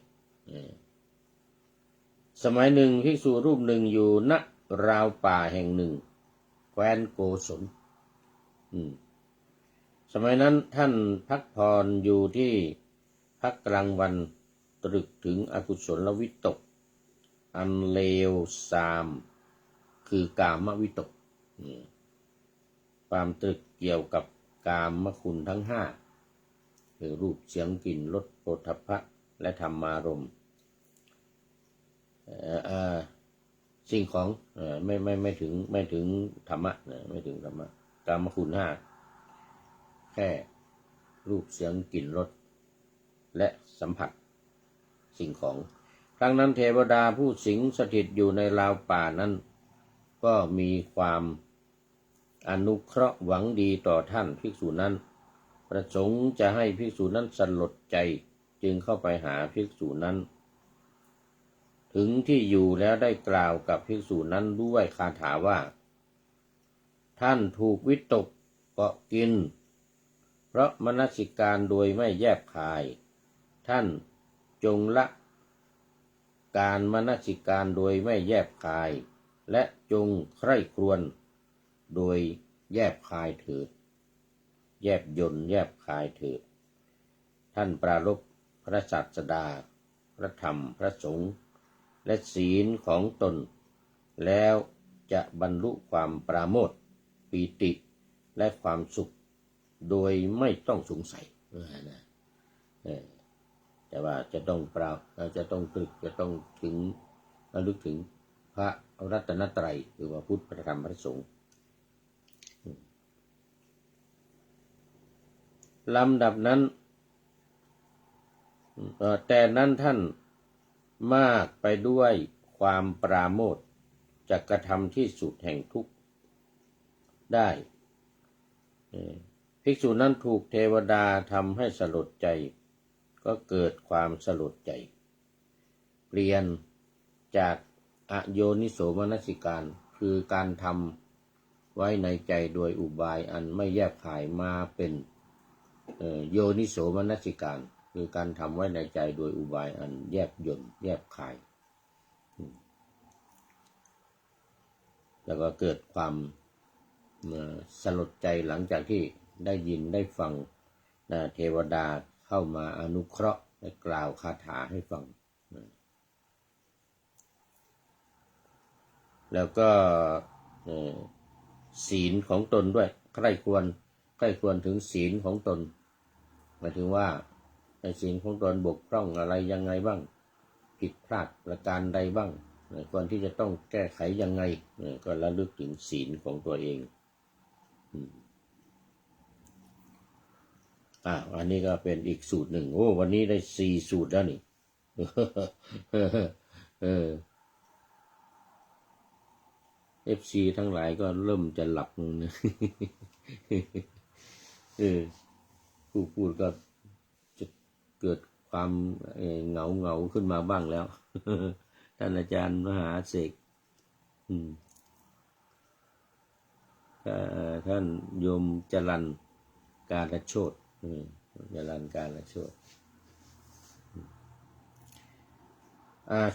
สมัยหนึ่งภิกษุรูปหนึ่งอยู่ณราวป่าแห่งหนึ่งแคว้นโกศลสมัยนั้นท่านพักผ่อนอยู่ที่พักกลางวันตรึกถึงอกุศลวิตกอันเลวทรามคือกามวิตกความตรึกเกี่ยวกับกามคุณทั้ง5คือรูปเสียงกลิ่นรสโผฏฐัพพะและธรรมารมณ์สิ่งของไม่ถึงธรรมะไม่ถึงธรรมะกามคุณ5แค่รูปเสียงกลิ่นรสโผ และสัมผัสสิ่งของครั้งนั้นเทวดาผู้สิงสถิตอยู่ในราวป่านั้นก็มีความอนุเคราะห์หวังดีต่อท่านภิกษุนั้นประสงค์จะให้ภิกษุนั้นสลดใจจึงเข้าไปหาภิกษุนั้นถึงที่อยู่แล้วได้กล่าวกับภิกษุนั้นด้วยคาถาว่าท่านถูกวิตกเกาะกินเพราะมนสิการโดยไม่แยบคายท่านจงละการมนสิการโดยไม่แยบคายและจงใคร่ครวญโดยแยบคายเถิดแยบยลแยบคายเถิดท่านปรารภพระศาสดาพระธรรมพระสงฆ์และศีลของตนแล้วจะบรรลุความปราโมทย์ปีติและความสุขโดยไม่ต้องสงสัยแต่ว่าจะต้องจะต้องตรึกจะต้องถึงระลึกถึงพระรัตนตรัยคือว่าพุทธพระธรรมพระสงฆ์ลำดับนั้นแต่นั้นท่านมากไปด้วยความปราโมทย์จะกระทำที่สุดแห่งทุกข์ได้ภิกษุนั้นถูกเทวดาทำให้สลดใจก็เกิดความสลดใจเปลี่ยนจากอโยนิโสมนสิการคือการทำไว้ในใจโดยอุบายอันไม่แยบคายมาเป็นโยนิโสมนสิการคือการทำไว้ในใจโดยอุบายอันแยบยลแยบคายแล้วก็เกิดความสลดใจหลังจากที่ได้ยินได้ฟังเทวดาเข้ามาอนุเคราะห์และกล่าวคาถาให้ฟังแล้วก็ศีลของตนด้วยใคร่ควรถึงศีลของตนหมายถึงว่าในศีลของตนบกพร่องอะไรยังไงบ้างผิดพลาดประการใดบ้างควรที่จะต้องแก้ไขยังไงก็ระลึกถึงศีลของตัวเองอันนี้ก็เป็นอีกสูตรหนึ่งโอ้วันนี้ได้4 สูตรแล้วนี่FC ทั้งหลายก็เริ่มจะหลับนะผู้พูดก็จะเกิดความเหงาขึ้นมาบ้างแล้วท่านอาจารย์มหาเสกท่านโยมจรัญกาลโชติจรัญกาลโชติ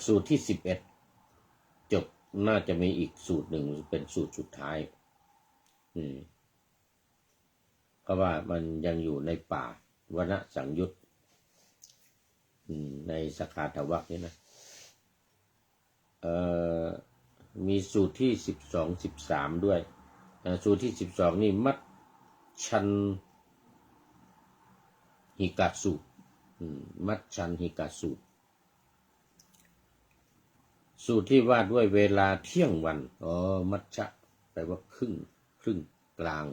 สูตรที่11จบน่าจะมีอีกสูตรหนึ่งเป็นสูตรสุดท้ายเพราะว่ามันยังอยู่ในป่าวณสังยุตในสขาทวรรคนี่นะมีสูตรที่12 13ด้วยสูตรที่12นี่มัชชันหิกาสูตรมัชชันหิกาสูตรสูตรที่ว่าด้วยเวลาเที่ยงวันมัชชะแปลว่าครึ่งกลาง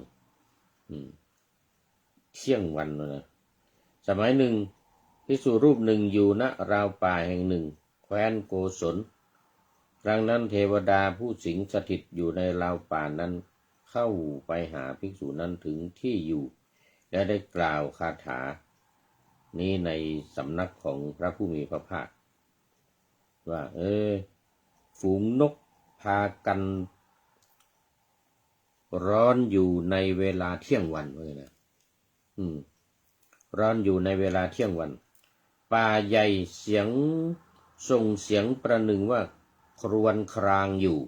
เที่ยงวันนะสมัยหนึ่งภิกษุรูปหนึ่งอยู่ณราวป่าแห่งหนึ่งแคว้นโกศลครั้งนั้นเทวดาผู้สิงสถิตอยู่ในราวป่านั้นเข้าไปหาภิกษุนั้นถึงที่อยู่และได้กล่าวคาถานี้ในสำนักของพระผู้มีพระภาคว่าฝูงนกพากันร้อนอยู่ในเวลาเที่ยงวันเลยนะร้อนอยู่ในเวลาเที่ยงวันป่าใหญ่ส่งเสียงประหนึ่งว่าครวญครางอยู่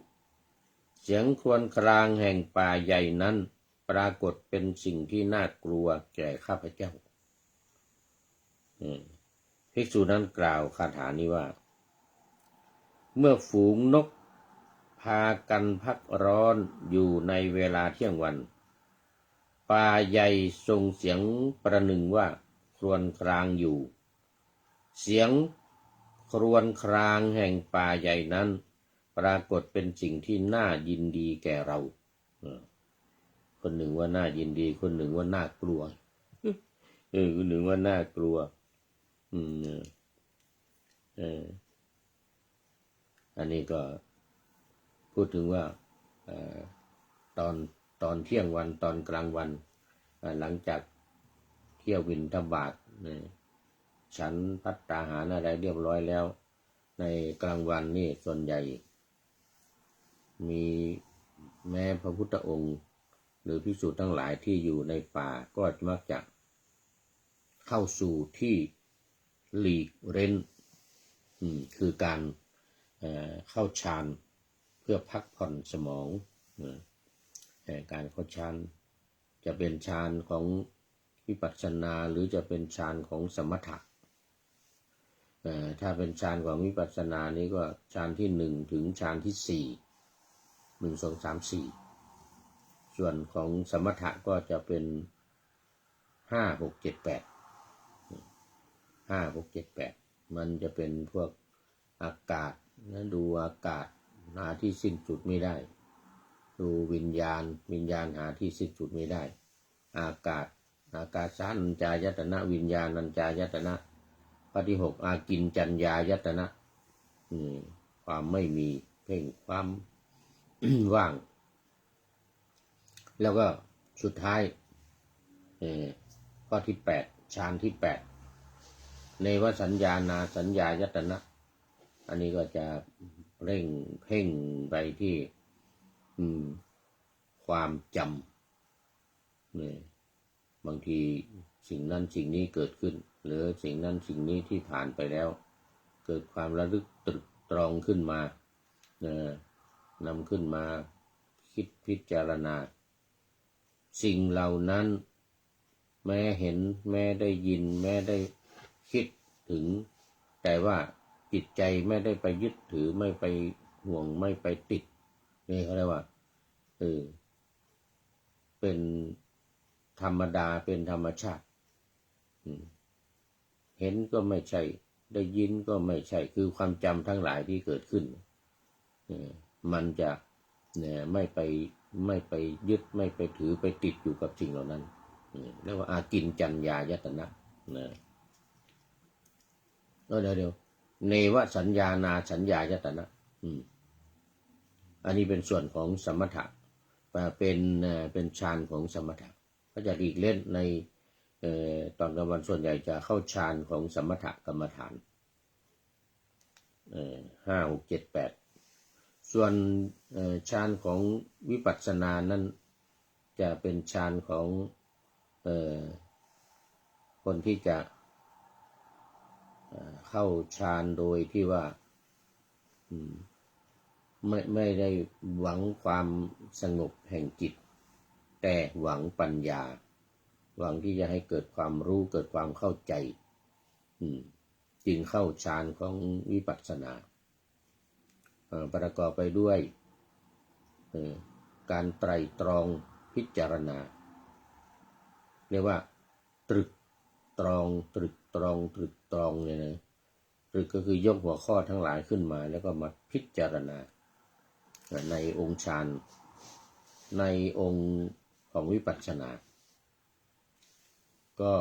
เสียงครวญครางแห่งป่าใหญ่นั้นปรากฏเป็นสิ่งที่น่ากลัวแก่ข้าพเจ้าภิกษุนั้นกล่าวคาถานี้ว่าเมื่อฝูงนกพากันพักร้อนอยู่ในเวลาเที่ยงวันป่าใหญ่ส่งเสียงประหนึ่งว่าครวญครางอยู่เสียงครวญครางแห่งป่าใหญ่นั้นปรากฏเป็นสิ่งที่น่ายินดีแก่เราคนหนึ่งว่าน่ายินดีคนหนึ่งว่าน่ากลัวคนหนึ่งว่าน่ากลัว อืมอันนี้ก็พูดถึงว่าตอนเที่ยงวันตอนกลางวันหลังจากเที่ยวบิณฑบาตฉันภัตตาหารอะไรเรียบร้อยแล้วในกลางวันนี่ส่วนใหญ่มีแม้พระพุทธองค์หรือภิกษุทั้งหลายที่อยู่ในป่าก็มักจะเข้าสู่ที่หลีกเร้นคือการเข้าฌานเพื่อพักผ่อนสมองการเข้าฌานจะเป็นฌานของวิปัสสนาหรือจะเป็นฌานของสมถะถ้าเป็นฌานของวิปัสสนานี้ก็ฌานที่1ถึงฌานที่4 1 2 3 4ส่วนของสมถะก็จะเป็น5 6 7 8 5 6 7 8มันจะเป็นพวกอากาศนะดูอากาศหาที่สิ้นสุดไม่ได้ดูวิญญาณหาที่สิ้นสุดไม่ได้อากาศานัญจายตนะวิญญาณัญจายตนะข้อที่6อากินจัญญายตนะความไม่มีเพ่งความ ว่างแล้วก็สุดท้ายข้อที่8ฌานที่8เนวสัญญานาสัญญายตนะอันนี้ก็จะเร่งเพ่งไปที่ความจำบางทีสิ่งนั้นสิ่งนี้เกิดขึ้นหรือสิ่งนั้นสิ่งนี้ที่ผ่านไปแล้วเกิดความระลึกตรึกตรองขึ้นมานำขึ้นมาคิดพิจารณาสิ่งเหล่านั้นแม้เห็นแม้ได้ยินแม้ได้คิดถึงแต่ว่าจิตใจไม่ได้ไปยึดถือไม่ไปห่วงไม่ไปติดนี่เขาเรียกว่าเป็นธรรมดาเป็นธรรมชาติเห็นก็ไม่ใช่ได้ยินก็ไม่ใช่คือความจำทั้งหลายที่เกิดขึ้นมันจะไม่ไปยึดไม่ไปถือไปติดอยู่กับสิ่งเหล่านั้นเรียกว่าอากินจัญญายตนะเดี๋ยวเนวสัญญานาสัญญายตนะอันนี้เป็นส่วนของสมถะเป็นฌานของสมถะก็จะหลีกเล่นในตอนกลางวันส่วนใหญ่จะเข้าฌานของสมถะกรรมฐาน5 6 7 8ส่วนฌานของวิปัสสนานั้นจะเป็นฌานของคนที่จะเข้าฌานโดยที่ว่าไม่ได้หวังความสงบแห่งจิตแต่หวังปัญญาหวังที่จะให้เกิดความรู้เกิดความเข้าใจจึงเข้าฌานของวิปัสสนาประกอบไปด้วยการไตร่ตรองพิจารณาเรียกว่าตรึกตรองเนี่ยนะตรึกก็คือยกหัวข้อทั้งหลายขึ้นมาแล้วก็มาพิจารณาในองค์ฌานในองค์ของวิปัสสนาก็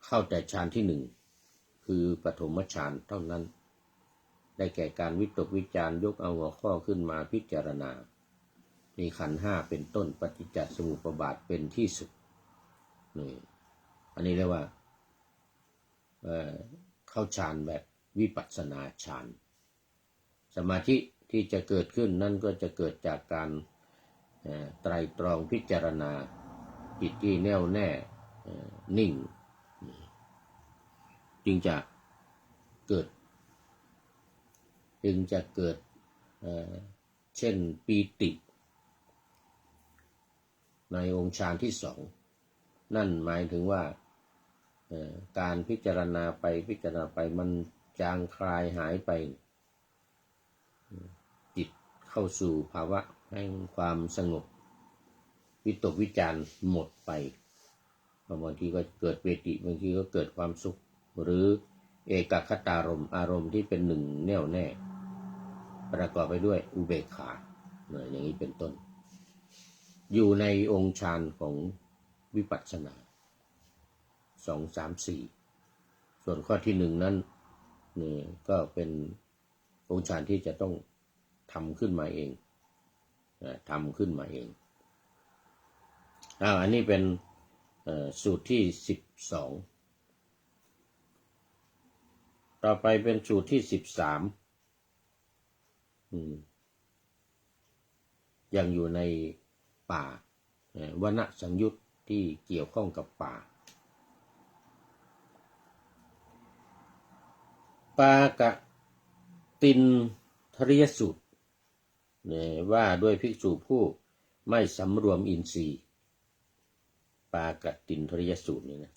เข้าแต่ฌานที่1คือปฐมฌานเท่านั้นได้แก่การวิตกวิจารยกเอาหัวข้อขึ้นมาพิจารณามีขันธ์5เป็นต้นปฏิจจสมุปบาทเป็นที่สุดนี่อันนี้เรียกว่าเข้าฌานแบบวิปัสสนาฌานสมาธิที่จะเกิดขึ้นนั่นก็จะเกิดจากการไตรตรองพิจารณาจิตที่แน่วแน่นิ่งจึงจะเกิดเช่นปีติในองค์ฌานที่2นั่นหมายถึงว่าการพิจารณาไปมันจางคลายหายไปจิตเข้าสู่ภาวะแห่งความสงบวิตกวิจารหมดไปบางทีก็เกิดปีติบางทีก็เกิดความสุขหรือเอกคตารมณ์อารมณ์ที่เป็นหนึ่งแน่วแน่ประกอบไปด้วยอุเบกขาอย่างนี้เป็นต้นอยู่ในองค์ฌานของวิปัสสนา2 3 4 ส่วนข้อที่หนึ่งนั้นนี่ก็เป็นองค์ฌานที่จะต้องทำขึ้นมาเองทำขึ้นมาเองอันนี้เป็นสูตรที่12ต่อไปเป็นสูตรที่13ยังอยู่ในป่าวณสังยุตที่เกี่ยวข้องกับป่าปากตินทริยสูตรว่าด้วยภิกษุผู้ไม่สำรวมอินทรีย์ปากตินทริยสูตรนี่นะ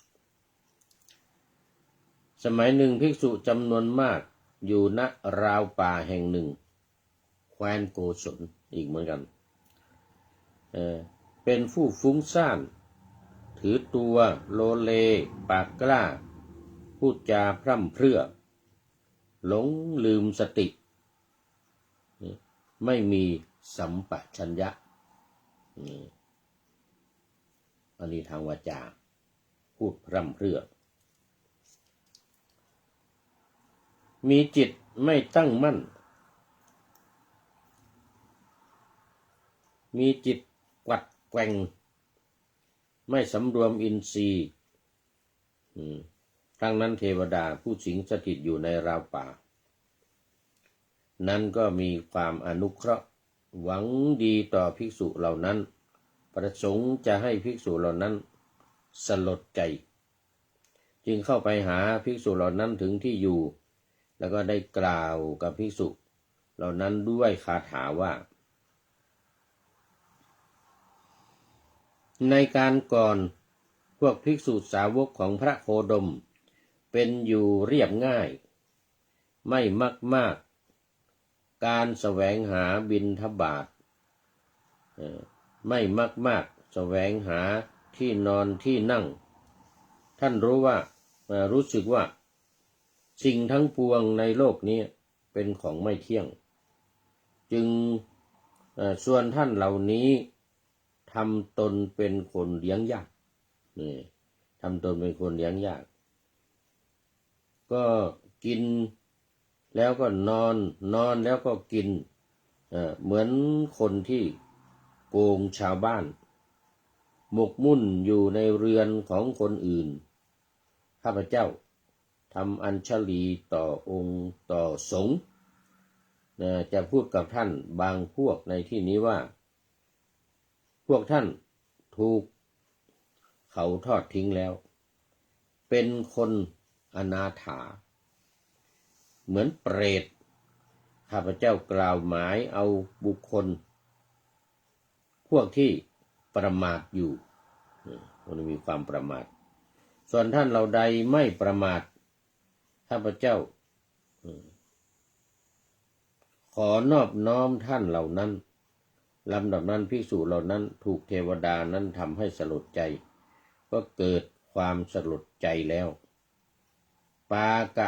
สมัยหนึ่งภิกษุจำนวนมากอยู่ณราวป่าแห่งหนึ่งแคว้นโกศลอีกเหมือนกันเป็นผู้ฟุ้งซ่านถือตัวโลเลปากกล้าพูดจาพร่ำเพรื่อหลงลืมสติไม่มีสัมปชัญญะอันนี้ทางวาจาพูดพร่ำเพรื่อมีจิตไม่ตั้งมั่นมีจิตกวัดแกว่งไม่สำรวมอินทรีย์ทั้งนั้นเทวดาผู้สิงสถิตอยู่ในราวป่านั้นก็มีความอนุเคราะห์หวังดีต่อภิกษุเหล่านั้นประสงค์จะให้ภิกษุเหล่านั้นสลดใจจึงเข้าไปหาภิกษุเหล่านั้นถึงที่อยู่แล้วก็ได้กล่าวกับภิกษุเหล่านั้นด้วยคาถาว่าในการก่อนพวกภิกษุสาวกของพระโคดมเป็นอยู่เรียบง่ายไม่มากการแสวงหาบิณฑบาตไม่มากแสวงหาที่นอนที่นั่งท่านรู้สึกว่าสิ่งทั้งปวงในโลกนี้เป็นของไม่เที่ยงจึงส่วนท่านเหล่านี้ทำตนเป็นคนเลี้ยงยากทำตนเป็นคนเลี้ยงยากก็กินแล้วก็นอนแล้วก็กินเหมือนคนที่โกงชาวบ้านหมกมุ่นอยู่ในเรือนของคนอื่นข้าพเจ้าทำอัญชลีต่อองค์ต่อสงฆ์จะพูดกับท่านบางพวกในที่นี้ว่าพวกท่านถูกเขาทอดทิ้งแล้วเป็นคนอนาถาเหมือนเปรตข้าพเจ้ากล่าวหมายเอาบุคคลพวกที่ประมาทอยู่มันมีความประมาทส่วนท่านเหล่าใดไม่ประมาทข้าพเจ้าขอนอบน้อมท่านเหล่านั้นลำดับนั้นภิกษุเหล่านั้นถูกเทวดานั้นทำให้สลดใจก็เกิดความสลดใจแล้วปาก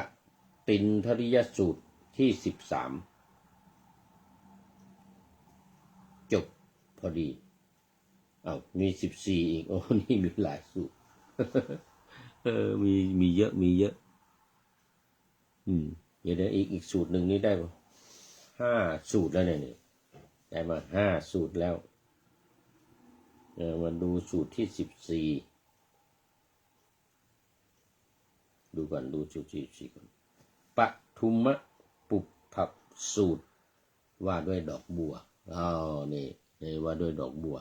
ตินทริยสูตรที่13จบพอดีมี14อีกนี่มีหลายสูตรมีเยอะเดี๋ยวอีกสูตรหนึ่งนี้ได้ป่ะ5สูตรแล้วเนี่ยได้มา5สูตรแล้วมาดูสูตรที่14ดูก่อนดูสูตรที่14ก่อนปทุมปุพพสูตรว่าด้วยดอกบัวนี่ว่าด้วยดอกบัว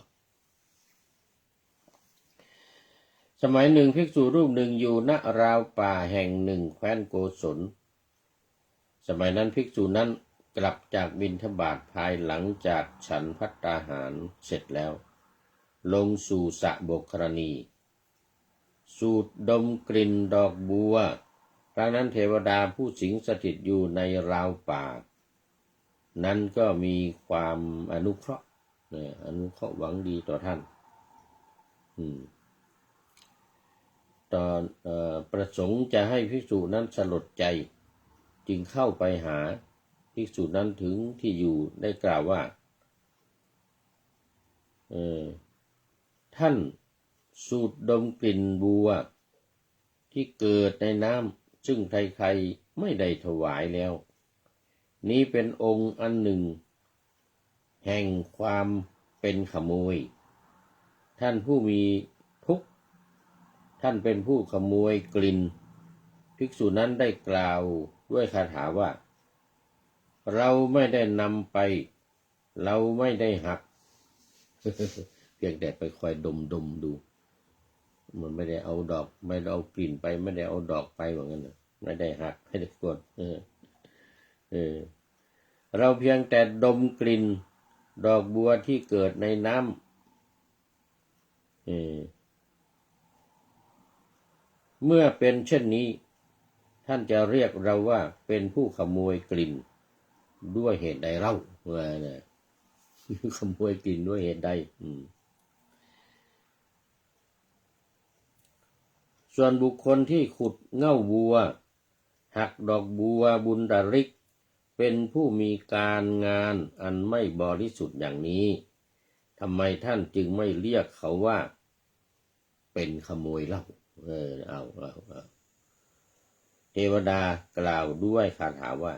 สมัยหนึ่งภิกษุรูปหนึ่งอยู่ณราวป่าแห่งหนึ่งแคว้นโกศลสมัยนั้นภิกษุนั้นกลับจากบิณฑบาตภายหลังจากฉันภัตตาหารเสร็จแล้วลงสู่สระบกครณีสูดดมกลิ่นดอกบัวครั้งนั้นเทวดาผู้สิงสถิตอยู่ในราวป่านั้นก็มีความอนุเคราะห์หวังดีต่อท่านตอนประสงค์จะให้ภิกษุนั้นสลดใจจึงเข้าไปหาภิกษุนั้นถึงที่อยู่ได้กล่าวว่าท่านสูดดมกลิ่นบัวที่เกิดในน้ำ ซึ่งใครๆไม่ได้ถวายแล้วนี้เป็นองค์อันหนึ่งแห่งความเป็นขโมยท่านผู้มีทุกข์ท่านเป็นผู้ขโมยกลิ่นภิกษุนั้นได้กล่าวด้วยคาถาว่าเราไม่ได้นำไปเราไม่ได้หัก เพียงแต่ไปคอยดมดูมันไม่ได้เอาดอกไม่ได้เอากลิ่นไปไม่ได้เอาดอกไปเหมือนกันนะไม่ได้หักไม่ได้กดเราเพียงแต่ดมกลิ่นดอกบัวที่เกิดในน้ำเมื่อเป็นเช่นนี้ท่านจะเรียกเราว่าเป็นผู้ขโมยกลิ่นด้วยเหตุใดเล่าว่านะขโมยกลิ่นด้วยเหตุใดส่วนบุคคลที่ขุดเง่าบัวหักดอกบัวบุญดาริกเป็นผู้มีการงานอันไม่บริสุทธิ์อย่างนี้ทำไมท่านจึงไม่เรียกเขาว่าเป็นขโมยเล่าเอาเทวดากล่าวด้วยคาถาว่า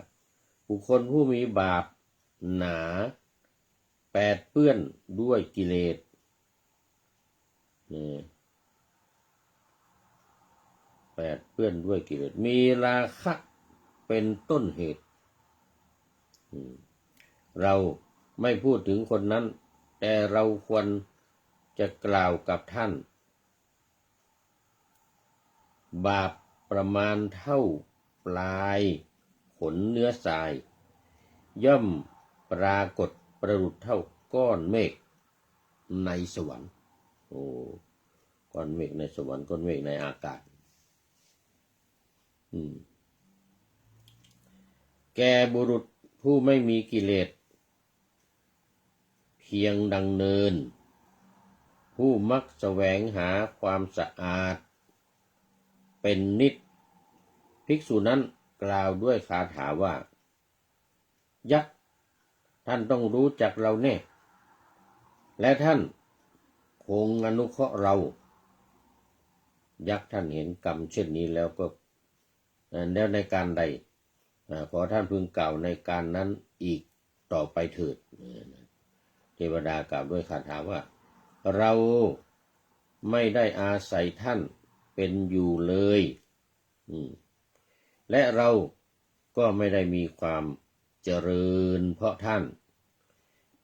บุคคลผู้มีบาปหนาแปดเปื้อนด้วยกิเลสแปดเปื้อนด้วยกิเลสมีราคะเป็นต้นเหตุเราไม่พูดถึงคนนั้นแต่เราควรจะกล่าวกับท่านบาปประมาณเท่าปลายขนเนื้อทรายย่อมปรากฏประดุจเท่าก้อนเมฆในสวรรค์ก้อนเมฆในสวรรค์ก้อนเมฆในอากาศแก่บุรุษผู้ไม่มีกิเลสเพียงดังเนินผู้มักแสวงหาความสะอาดเป็นนิจภิกษุนั้นกล่าวด้วยคาถาว่ายักษ์ท่านต้องรู้จักเราแน่และท่านคงอนุเคราะห์เรายักษ์ท่านเห็นกรรมเช่นนี้แล้วก็แล้วในการใดขอท่านพึงกล่าวในการนั้นอีกต่อไปเถิดเทวดากล่าวด้วยคาถาว่าเราไม่ได้อาศัยท่านเป็นอยู่เลยและเราก็ไม่ได้มีความเจริญเพราะท่าน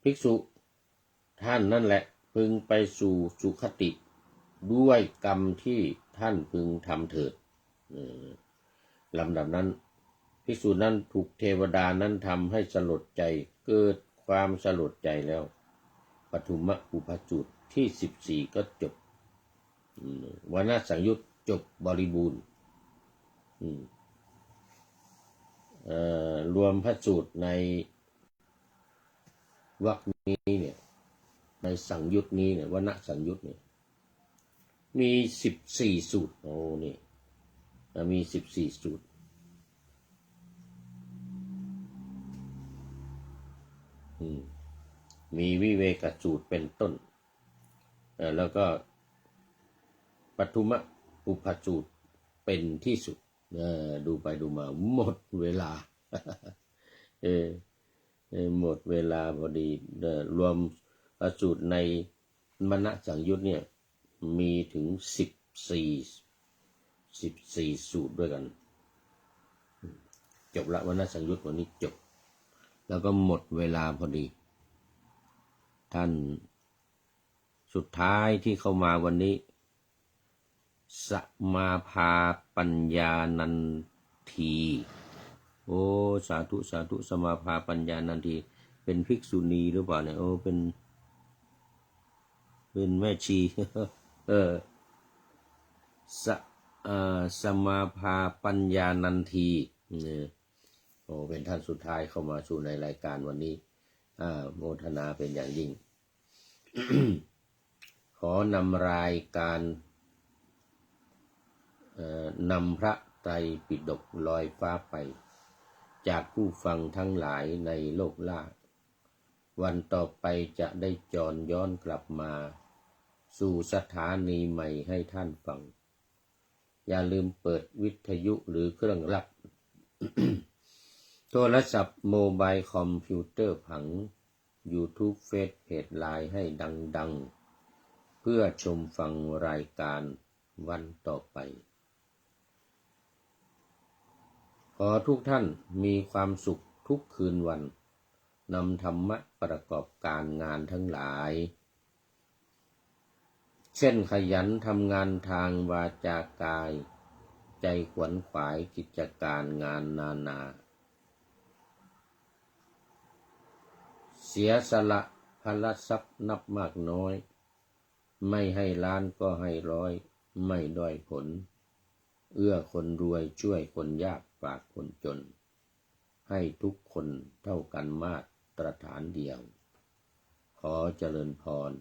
ภิกษุท่านนั่นแหละพึงไปสู่สุคติด้วยกรรมที่ท่านพึงทำเถิดลำดับนั้นภิกษุนั้นถูกเทวดานั้นทำให้สลดใจเกิดความสลดใจแล้วปฐุมอุปจุตที่14ก็จบวณสังยุตจบบริบูรณ์รวมพระสูตรในวรรคนี้เนี่ยในสังยุตนี้เนี่ยวณสังยุตเนี่ยมี14สูตรนี่มี14สูตรมีวิเวกสูตรเป็นต้นแล้วก็ปฐุมอุปสูตรเป็นที่สุดดูไปดูมาหมดเวลาหมดเวลาพอดีรวมสูตรในมณสังยุตเนี่ยมีถึง14สูตรด้วยกันจบละมณสังยุตวันนี้จบแล้วก็หมดเวลาพอดีท่านสุดท้ายที่เข้ามาวันนี้สมาภาปัญญานันทีสาธุสาธุสมาภาปัญญานันทีเป็นภิกษุณีหรือเปล่าเนี่ยเป็นแม่ชีสมาภาปัญญานันทีเป็นท่านสุดท้ายเข้ามาสู่ในรายการวันนี้โมทนาเป็นอย่างยิ่ง ขอนำรายการนำพระไตรปิฎกลอยฟ้าไปจากผู้ฟังทั้งหลายในโลกล่าวันต่อไปจะได้จรย้อนกลับมาสู่สถานีใหม่ให้ท่านฟัง อย่าลืมเปิดวิทยุหรือเครื่องรับ โทรศัพท์โมบายคอมพิวเตอร์ผัง YouTube เฟซเพจไลน์ให้ดังๆเพื่อชมฟังรายการวันต่อไปขอทุกท่านมีความสุขทุกคืนวันนำธรรมะประกอบการงานทั้งหลายเช่นขยันทำงานทางวาจากายใจขวนขวายกิจการงานนานาเสียสละพละทรัพย์นับมากน้อยไม่ให้ล้านก็ให้ร้อยไม่ด้อยผลเอื้อคนรวยช่วยคนยากฝากคนจนให้ทุกคนเท่ากันมาตรฐานเดียวขอเจริญพร